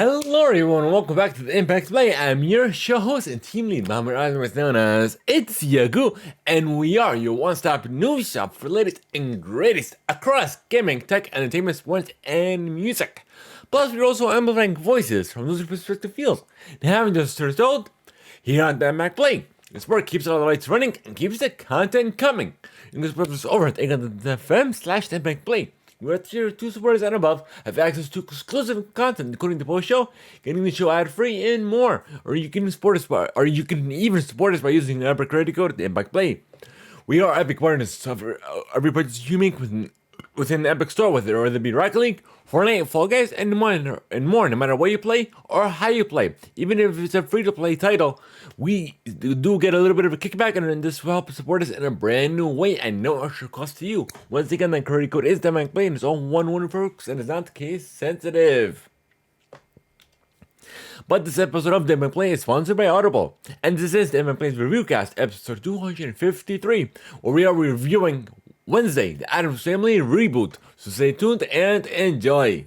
Hello everyone, welcome back to the Theimpactplay. I'm your show host and team lead, Muhammad, otherwise known as It's Yagu, and we are your one-stop news shop for latest and greatest across gaming, tech, entertainment, sports, and music. Plus, we're also amplifying voices from those perspective fields. And having just told, here on Theimpactplay, the sport keeps all the lights running and keeps the content coming. You can support us over at anchor.fm/Theimpactplay. Where tier 2 supporters and above have access to exclusive content, including the post show, getting the show ad free, and more. Or you can even support us by using the Epic credit code Theimpactplay. We are Epic partners of every purchase you make within the Epic store, whether it be Rocket League, Fortnite, Fall Guys, and more, no matter where you play or how you play. Even if it's a free-to-play title, we do get a little bit of a kickback, and this will help support us in a brand new way and no extra cost to you. Once again, that credit code is Theimpactplay, and it's all one word, folks, and it's not case sensitive. But this episode of Theimpactplay is sponsored by Audible, and this is Theimpactplay's Reviewcast, episode 253, where we are reviewing Wednesday, the Addams Family Reboot. So stay tuned and enjoy.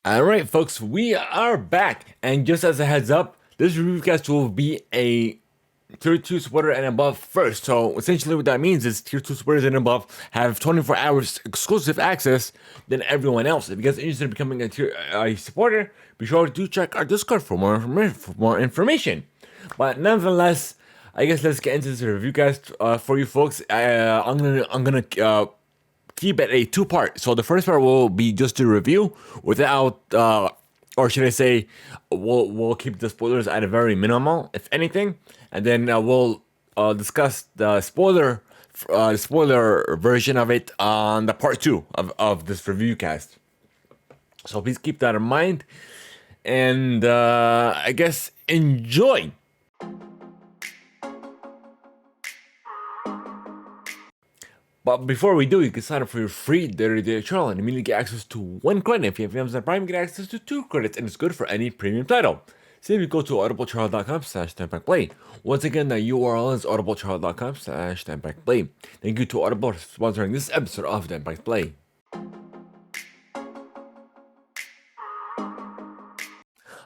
Alright folks, we are back, and just as a heads up, this reviewcast will be a tier 2 supporter and above first. So essentially what that means is tier 2 supporters and above have 24 hours exclusive access than everyone else. If you guys are interested in becoming a supporter, be sure to check our Discord for more information. But nonetheless, I guess let's get into this reviewcast for you folks. I'm gonna keep it a two-part. So the first part will be just a review without, or should I say, we'll keep the spoilers at a very minimal, if anything, and then we'll discuss the spoiler version of it on the part 2 of this review cast. So please keep that in mind, and I guess enjoy. But before we do, you can sign up for your free 30-day trial and immediately get access to 1 credit. If you have Amazon Prime, you get access to 2 credits, and it's good for any premium title. So if you go to audibletrial.com/Theimpactplay. Once again, the URL is audibletrial.com/Theimpactplay. Thank you to Audible for sponsoring this episode of Theimpactplay.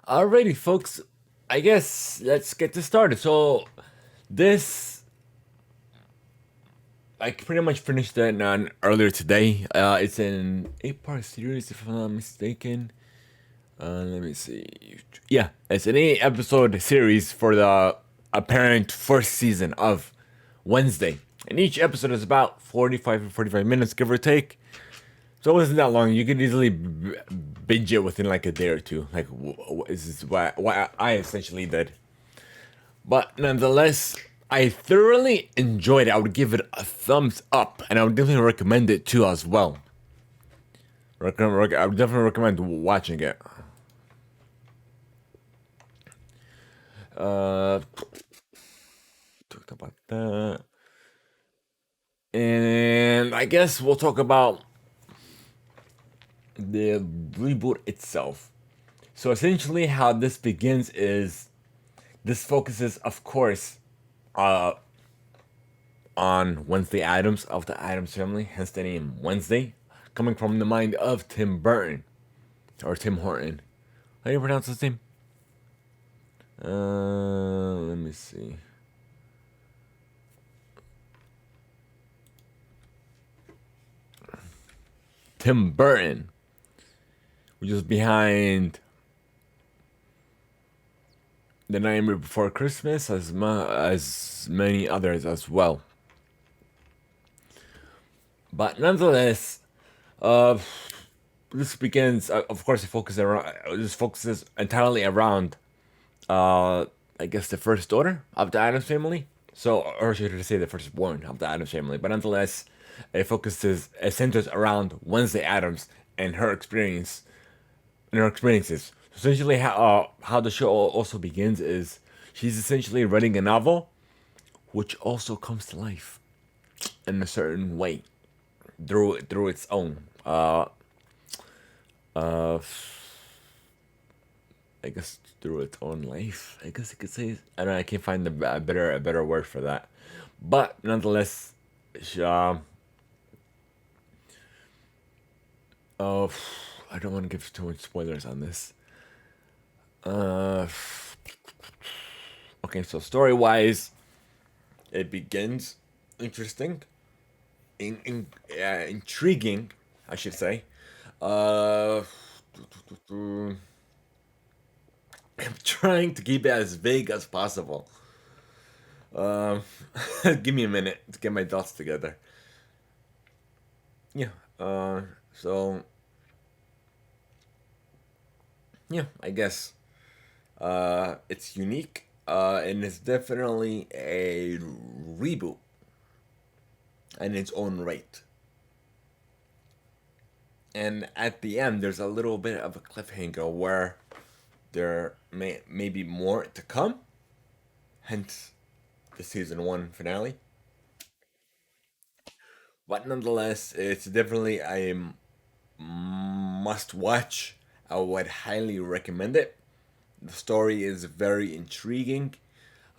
Alrighty, folks. I guess let's get this started. So I pretty much finished that earlier today. It's an 8-part series, if I'm not mistaken. Let me see. Yeah, it's an 8-episode series for the apparent first season of Wednesday. And each episode is about 45 minutes, give or take. So it wasn't that long. You could easily binge it within like a day or two. Like, this is what I essentially did. But nonetheless, I thoroughly enjoyed it. I would give it a thumbs up, and I would definitely recommend it too as well. I would definitely recommend watching it. Talked about that, and I guess we'll talk about the reboot itself. So essentially, how this begins is this focuses, of course, on Wednesday Addams of the Addams family, hence the name Wednesday, coming from the mind of Tim Burton, or Tim Horton. How do you pronounce his name? Let me see. Tim Burton, which is behind The Nightmare Before Christmas, as many others as well. But nonetheless, this begins. Of course, it focuses entirely around, I guess, the first daughter of the Addams family. So, or should I say, the firstborn of the Addams family. But nonetheless, it centers around Wednesday Addams and her experiences. Essentially, how the show also begins is she's essentially writing a novel, which also comes to life in a certain way through its own I guess through its own life. I guess you could say. I don't know. I can't find a better word for that. But nonetheless, Oh, I don't want to give too much spoilers on this. Uh, okay, so story wise, it begins interesting, intriguing, I should say. Uh, I'm trying to keep it as vague as possible. Um, give me a minute to get my thoughts together. Yeah. So yeah, I guess it's unique. And it's definitely a reboot in its own right. And at the end, there's a little bit of a cliffhanger where there may be more to come. Hence, the season one finale. But nonetheless, it's definitely a must watch. I would highly recommend it. The story is very intriguing,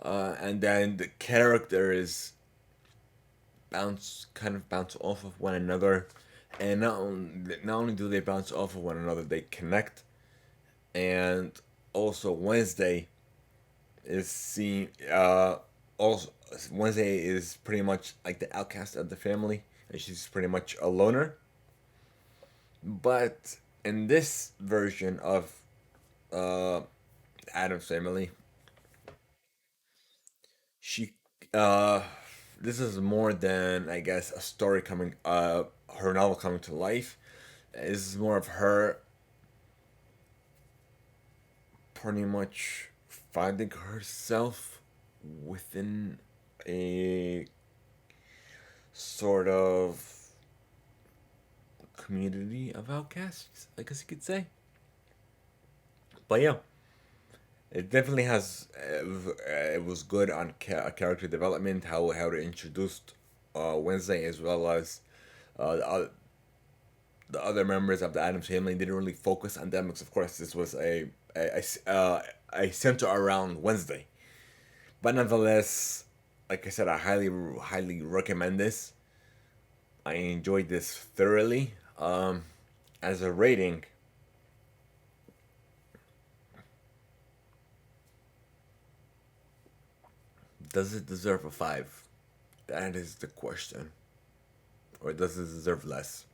and then the characters bounce off of one another, and not only do they bounce off of one another, they connect. And also Wednesday is seen. Also Wednesday is pretty much like the outcast of the family, and she's pretty much a loner. But in this version of uh, Addams family, she uh, this is more than, I guess, a story coming her novel coming to life. This is more of her pretty much finding herself within a sort of community of outcasts, I guess you could say. But yeah, it definitely has. It was good on character development, how it introduced Wednesday, as well as the other members of the Addams family. Didn't really focus on them because, of course, this was a center around Wednesday. But nonetheless, like I said, I highly recommend this. I enjoyed this thoroughly. As a rating, does it deserve a 5? That is the question. Or does it deserve less?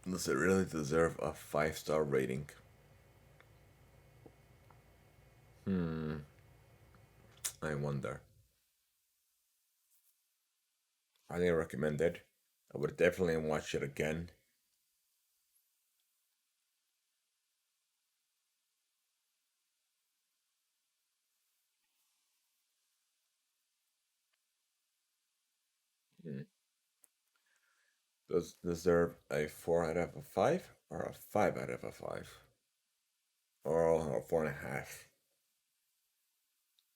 Does it really deserve a 5-star rating? I wonder. Highly recommended. I would definitely watch it again. Hmm. Does it deserve a 4 out of a 5 or a 5 out of a 5? Or 4.5?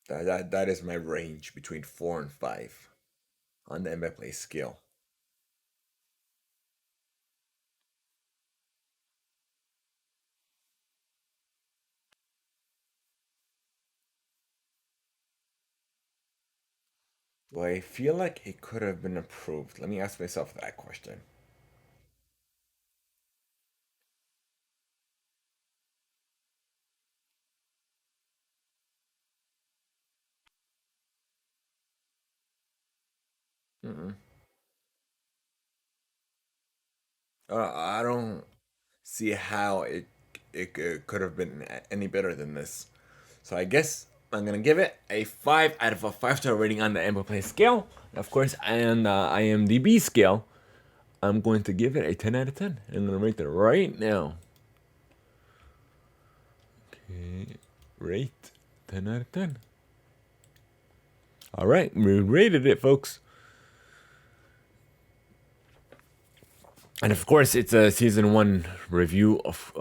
That is my range between 4 and 5 on the Theimpactplay scale. Do I feel like it could have been improved? Let me ask myself that question. Mm-mm. I don't see how it could have been any better than this. So I guess I'm gonna give it a 5 out of a 5-star rating on the Theimpactplay scale. Of course, and IMDb scale, I'm going to give it a 10 out of 10. I'm gonna rate it right now. Okay, rate 10 out of 10. All right, we rated it, folks. And of course, it's a season one review of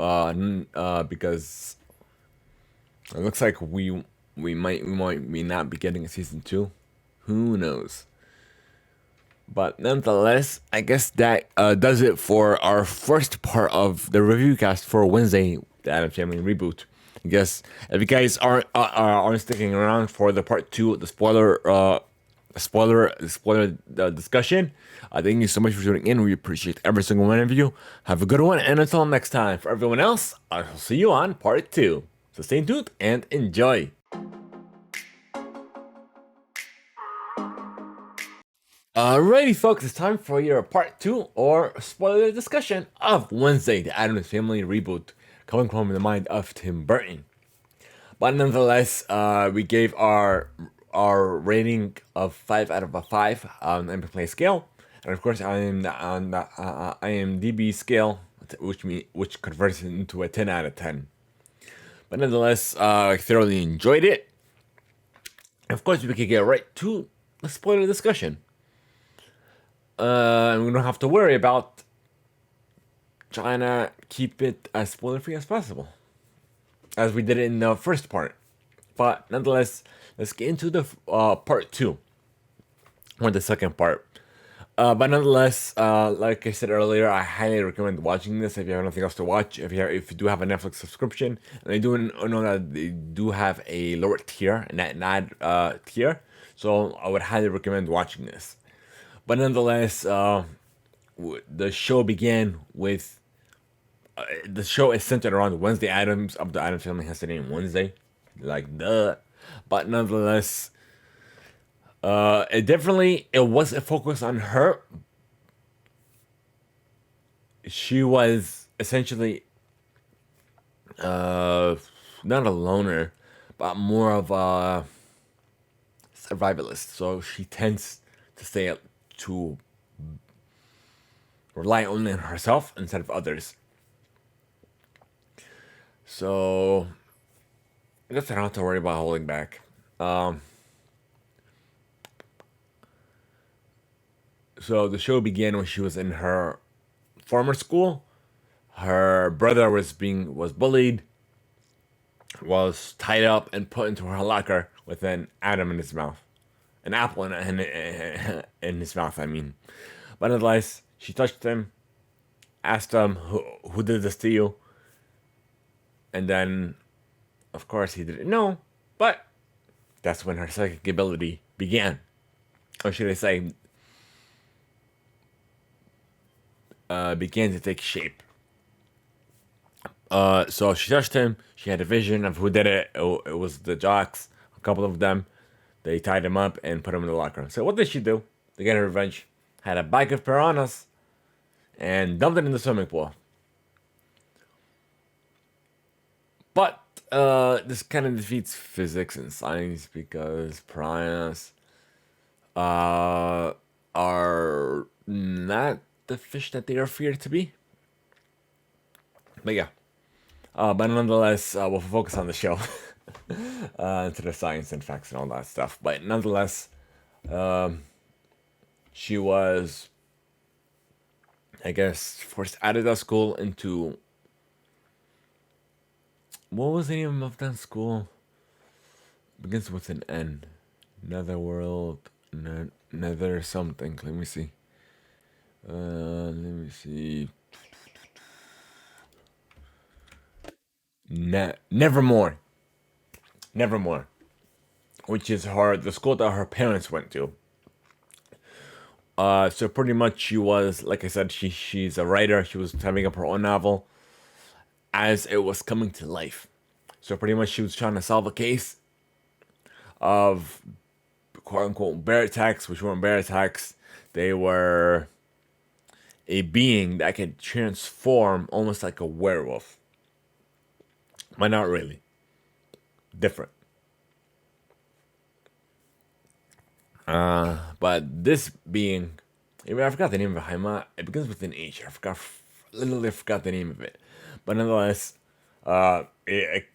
because it looks like we might not be getting a season two. Who knows? But nonetheless, I guess that does it for our first part of the review cast for Wednesday, the Addams Family reboot. I guess if you guys aren't sticking around for the part two, the spoiler spoiler discussion. Thank you so much for tuning in. We appreciate every single one of you. Have a good one, and until next time, for everyone else, I will see you on part 2. So stay tuned and enjoy. Alrighty, folks, it's time for your part 2 or spoiler discussion of Wednesday, the Addams Family reboot, coming from the mind of Tim Burton. But nonetheless, we gave our rating of 5 out of a 5 on the Theimpactplay scale, and of course on the IMDb scale, which converts it into a 10 out of 10. But nonetheless, I thoroughly enjoyed it. Of course, we could get right to the spoiler discussion. And we don't have to worry about trying to keep it as spoiler-free as possible, as we did it in the first part. But nonetheless, let's get into the part 2, or the second part. But nonetheless, like I said earlier, I highly recommend watching this if you have nothing else to watch. If you do have a Netflix subscription, and I do know that they do have a lower tier, an ad tier, so I would highly recommend watching this. But nonetheless, the show began with the show is centered around Wednesday Addams of the Addams family. Has the name Wednesday, like duh. But nonetheless, it was a focus on her. She was essentially not a loner, but more of a survivalist. So she tends to rely only on herself instead of others. So I guess I don't have to worry about holding back. So the show began when she was in her former school. Her brother was bullied, was tied up and put into her locker with an atom in his mouth, an apple in his mouth. I mean, but nonetheless, she touched him, asked him who did this to you, and then, of course, he didn't know. But that's when her psychic ability began, or should I say, began to take shape. So she touched him. She had a vision of who did it. It was the jocks, a couple of them. They tied him up and put him in the locker. So what did she do to get her revenge? Had a bag of piranhas and dumped it in the swimming pool. But this kind of defeats physics and science because piranhas are not the fish that they are feared to be. But yeah. But nonetheless, we'll focus on the show. Into the science and facts and all that stuff. But nonetheless, she was, I guess, forced out of that school into... What was the name of that school? Begins with an N. Netherworld. Nether something. Let me see. Nevermore, which is the school that her parents went to. So pretty much she was, like I said, she's a writer. She was typing up her own novel as it was coming to life. So pretty much she was trying to solve a case of quote unquote bear attacks, which weren't bear attacks. They were a being that could transform almost like a werewolf. But not really. Different. But this being, I forgot the name of it. It begins with an H. Literally forgot the name of it. But nonetheless, it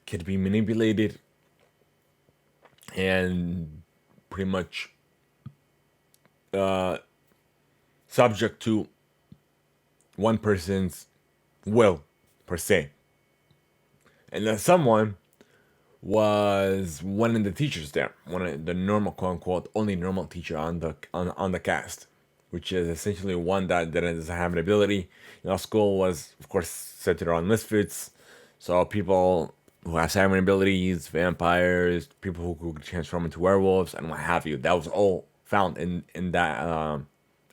could be manipulated and pretty much subject to one person's will, per se. And then someone was one of the teachers there, one of the normal, quote unquote, only normal teacher on the cast, which is essentially one that doesn't have an ability. School was, of course, centered around misfits, so people who have siren abilities, vampires, people who could transform into werewolves, and what have you. That was all found in that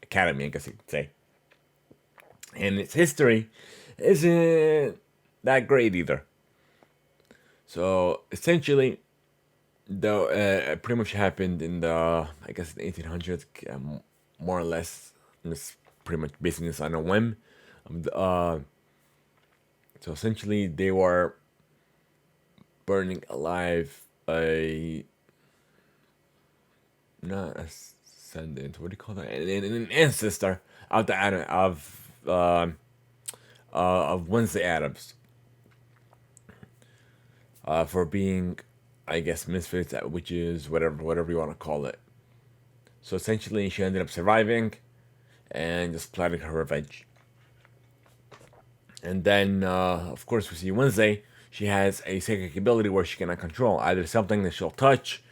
academy, I guess you could say. And its history isn't that great either. So essentially, though, it pretty much happened in the, I guess, the 1800s, more or less. It's pretty much basing this on a whim. So essentially, they were burning alive a, not ascendant. What do you call that? An ancestor of the Adam of Wednesday Addams, for being, I guess, misfits, witches, whatever you want to call it. So essentially, she ended up surviving and just plotting her revenge. And then, of course, we see Wednesday. She has a psychic ability where she cannot control either something that she'll touch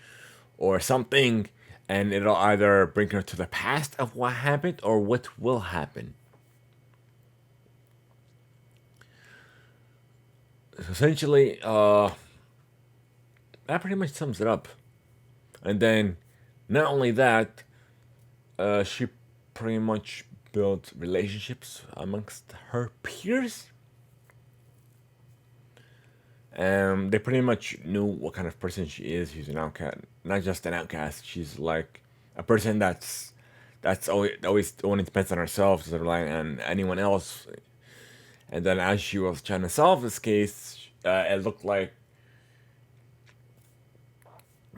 or something, and it'll either bring her to the past of what happened or what will happen. So essentially, that pretty much sums it up. And then, not only that, she pretty much built relationships amongst her peers. They pretty much knew what kind of person she is. She's an outcast, not just an outcast. She's like a person that's always only depends on herself, doesn't rely on anyone else. And then as she was trying to solve this case, it looked like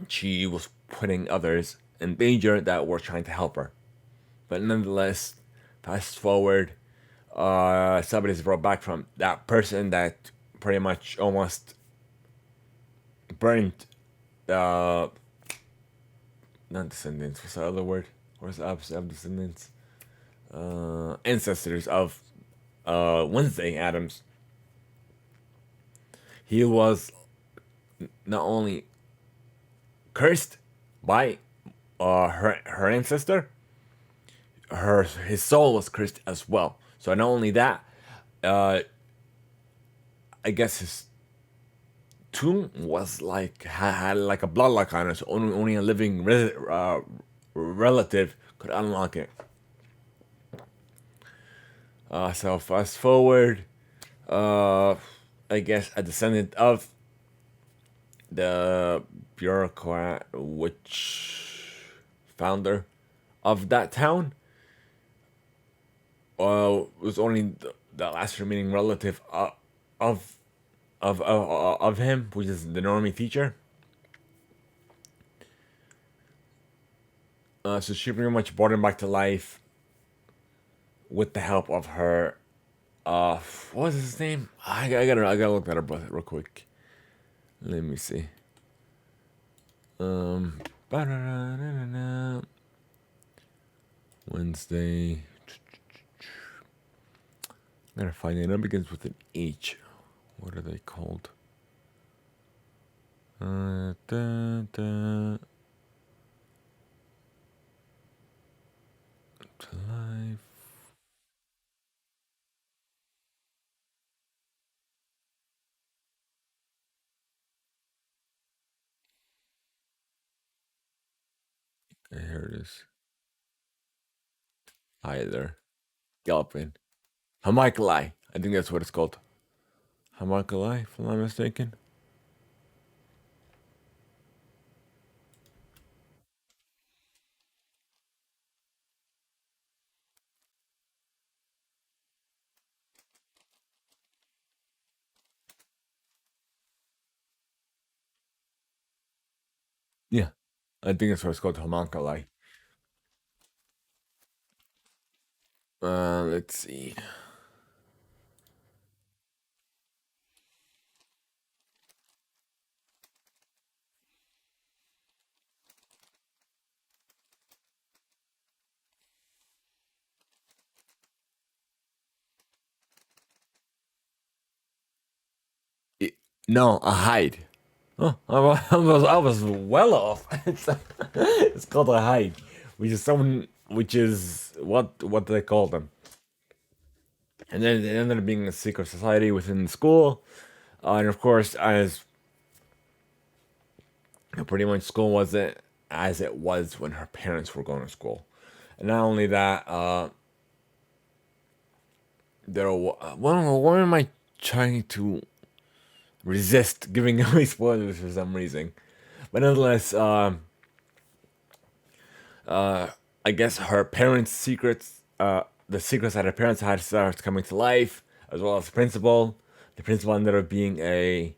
she was putting others in danger that were trying to help her. But nonetheless, fast forward, somebody's brought back from that person that pretty much almost burnt the, not descendants, what's the other word? What's the opposite of descendants? Ancestors of Wednesday Addams. He was not only cursed by her ancestor, his soul was cursed as well. So not only that, I guess his tomb was like had like a bloodlock on it, so only a living relative could unlock it. So fast forward, I guess a descendant of the bureaucrat, which founder of that town, was only the last remaining relative of him, which is the normie teacher. So she pretty much brought him back to life with the help of her. What was his name? I gotta look that up real quick. Let me see. Wednesday. I'm gonna find it. It begins with an H. What are they called? To life. Here it is. Either. Galloping. Homunculus. I think that's what it's called. Homunculus, if I'm not mistaken. Yeah. I think that's what it's called. Homunculus. Let's see. No, a hide. Oh, I was well off. It's called a hide, which is what they call them. And then it ended up being a secret society within the school, and of course, as Pretty much school wasn't as it was when her parents were going to school. And not only that, why am I trying to resist giving away spoilers for some reason? But nonetheless, I guess her parents' secrets, the secrets that her parents had, starts coming to life, as well as the principal. The principal ended up being a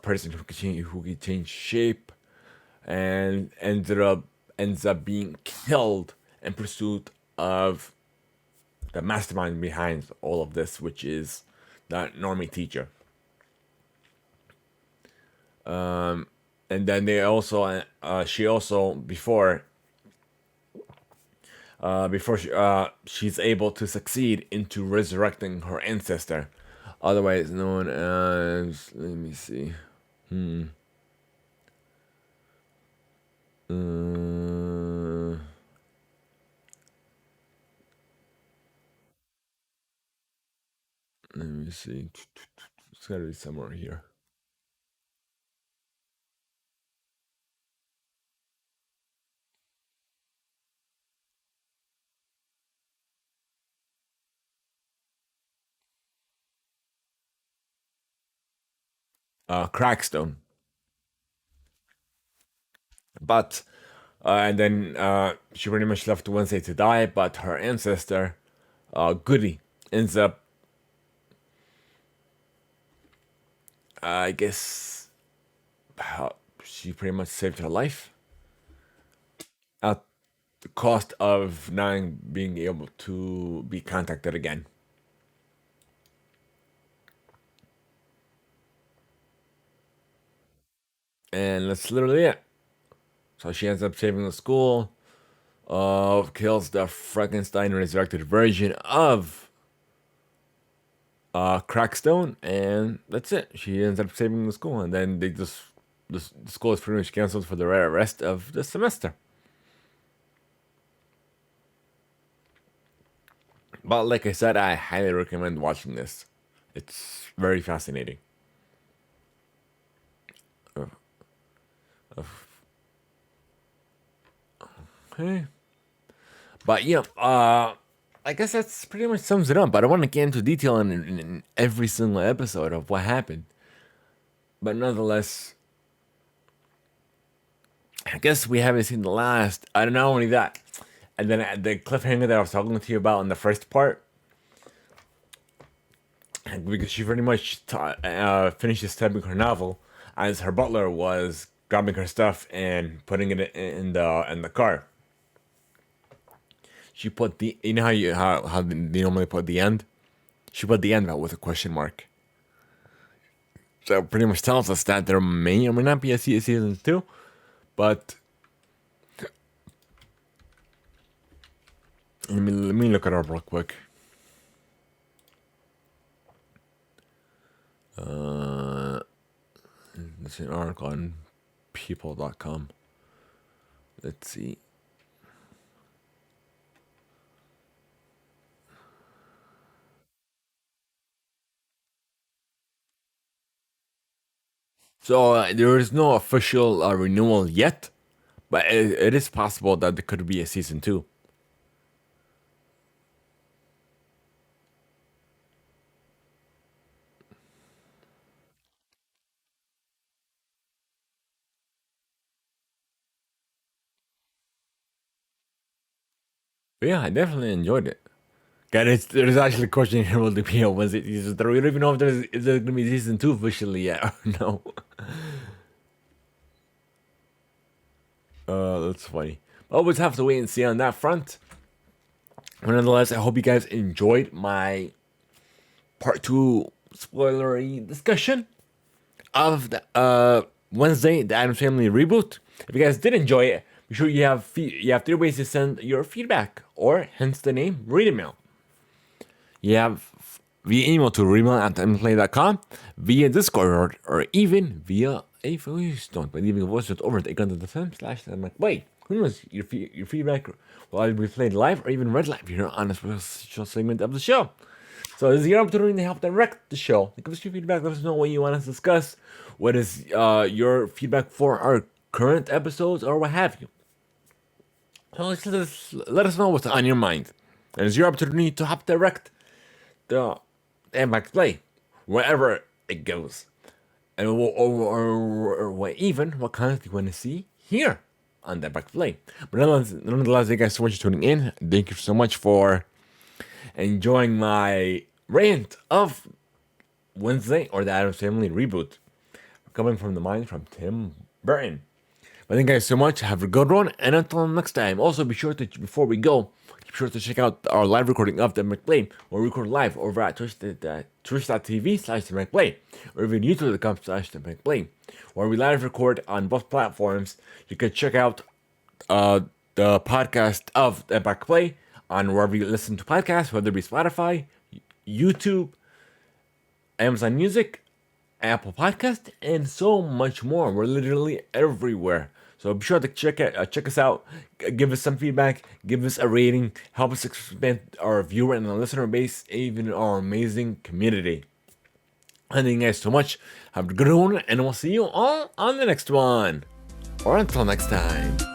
person who could change shape, and ends up being killed in pursuit of the mastermind behind all of this, which is that normie teacher. And then she also before she's able to succeed into resurrecting her ancestor, otherwise known as, let me see, let me see, it's gotta be somewhere here. Crackstone. But and then she pretty much left Wednesday to die, but her ancestor, Goody, ends up, I guess, she pretty much saved her life at the cost of not being able to be contacted again. And that's literally it. So she ends up saving the school, kills the Frankenstein resurrected version of Crackstone, and that's it. She ends up saving the school, and then the school is pretty much canceled for the rest of the semester. But like I said, I highly recommend watching this. It's very fascinating. Okay. But yeah, I guess that's pretty much sums it up. But I want to get into detail in every single episode of what happened. But nonetheless, I guess we haven't seen the last. I don't know, only that. And then the cliffhanger that I was talking to you about in the first part, because she pretty much finishes typing her novel as her butler was grabbing her stuff and putting it in the car. She put the, you know how they normally put the end. She put the end out with a question mark. So it pretty much tells us that there may or may not be a season 2, but let me look it up real quick. It's an article on people.com. Let's see. So there is no official renewal yet, but it is possible that there could be a season 2. But yeah, I definitely enjoyed it. God, there's actually a question here. Will there be a Wednesday season 3? We don't even know if there's going to be season 2 officially yet or no. That's funny. But we'll just have to wait and see on that front. But nonetheless, I hope you guys enjoyed my part 2 spoilery discussion of the Wednesday, the Addams Family reboot. If you guys did enjoy it, be sure you have 3 ways to send your feedback, or hence the name, read email. You have via email to readmail@theimpactplay.com, via Discord, or even via a voice note by leaving a voice note over at acon.fm/theimpactplay. Who knows, your feedback will either be played live or even read live here on a special segment of the show. So this is your opportunity to help direct the show. Give us your feedback. Let us know what you want us to discuss. What is your feedback for our current episodes or what have you. So let us know what's on your mind. And it's your opportunity to help direct the Theimpactplay wherever it goes. And or even what content you want to see here on Theimpactplay. But nonetheless, thank you guys so much for tuning in. Thank you so much for enjoying my rant of Wednesday or the Addams Family reboot. Coming from the mind from Tim Burton. But thank you guys so much. Have a good one. And until next time. Also, be sure to, before we go, be sure to check out our live recording of the Theimpactplay. We'll record live over at twitch.tv/Theimpactplay. Or even youtube.com/Theimpactplay. Where we live record on both platforms. You can check out the podcast of Theimpactplay on wherever you listen to podcasts, whether it be Spotify, YouTube, Amazon Music, Apple Podcast, and so much more. We're literally everywhere. So be sure to check us out. Give us some feedback. Give us a rating. Help us expand our viewer and our listener base, even our amazing community. Thank you guys so much. Have a good one, and we'll see you all on the next one. Or until next time.